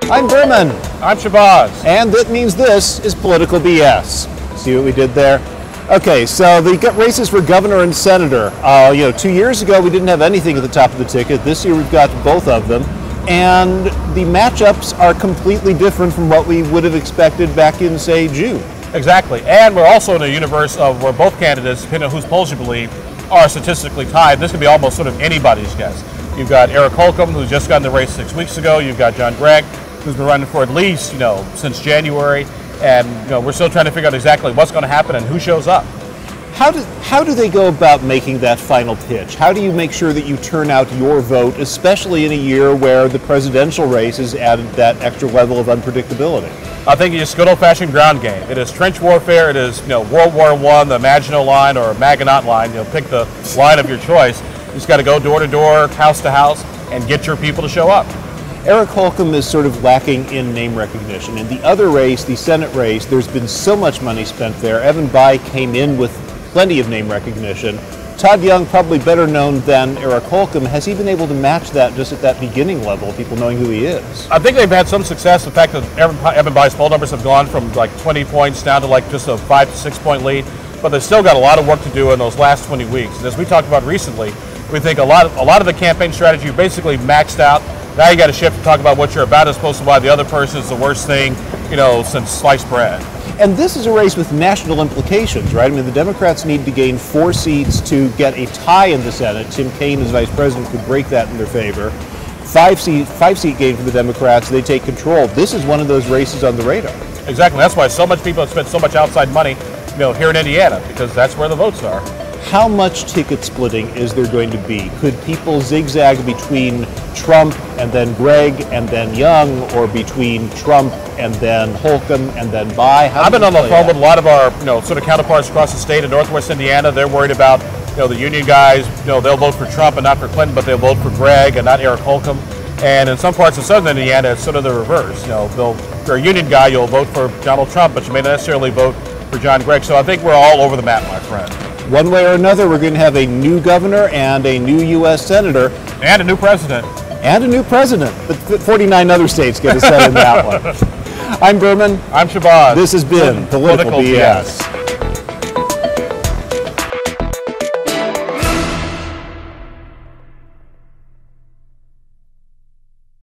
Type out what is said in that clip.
I'm Berman. I'm Shabazz. And that means this is Political BS. See what we did there? Okay, so the races for governor and senator. 2 years ago we didn't have anything at the top of the ticket. This year we've got both of them. And the matchups are completely different from what we would have expected back in, say, June. Exactly. And we're also in a universe of where both candidates, depending on whose polls you believe, are statistically tied. This could be almost sort of anybody's guess. You've got Eric Holcomb, who's just got in the race 6 weeks ago. You've got John Gregg, who's been running for at least, since January. And, we're still trying to figure out exactly what's going to happen and who shows up. How do they go about making that final pitch? How do you make sure that you turn out your vote, especially in a year where the presidential race has added that extra level of unpredictability? I think it's good old-fashioned ground game. It is trench warfare. It is, World War I, the Maginot Line or Maginot Line. Pick the line of your choice. You just got to go door to door, house to house, and get your people to show up. Eric Holcomb is sort of lacking in name recognition. In the other race, the Senate race, there's been so much money spent there. Evan Bayh came in with plenty of name recognition. Todd Young, probably better known than Eric Holcomb, has he been able to match that just at that beginning level, people knowing who he is? I think they've had some success. The fact that Evan Bayh's poll numbers have gone from like 20 points down to like just a 5 to 6 point lead, but they've still got a lot of work to do in those last 20 weeks. And as we talked about recently, we think a lot of the campaign strategy basically maxed out. Now you got to shift to talk about what you're about as opposed to why the other person is the worst thing, since sliced bread. And this is a race with national implications, right? I mean, the Democrats need to gain 4 seats to get a tie in the Senate. Tim Kaine as vice president could break that in their favor. 5-seat gain for the Democrats, they take control. This is one of those races on the radar. Exactly. That's why so much people have spent so much outside money, here in Indiana, because that's where the votes are. How much ticket splitting is there going to be? Could people zigzag between Trump and then Gregg and then Young, or between Trump and then Holcomb and then Bayh? I've been on the phone with a lot of our, sort of counterparts across the state in Northwest Indiana. They're worried about, the union guys. They'll vote for Trump and not for Clinton, but they'll vote for Gregg and not Eric Holcomb. And in some parts of southern Indiana, it's sort of the reverse. If you're a union guy, you'll vote for Donald Trump, but you may not necessarily vote for John Gregg. So I think we're all over the map, my friend. One way or another, we're going to have a new governor and a new U.S. senator. And a new president. And a new president. But 49 other states get a say in that one. I'm Berman. I'm Shabazz. This has been Political BS.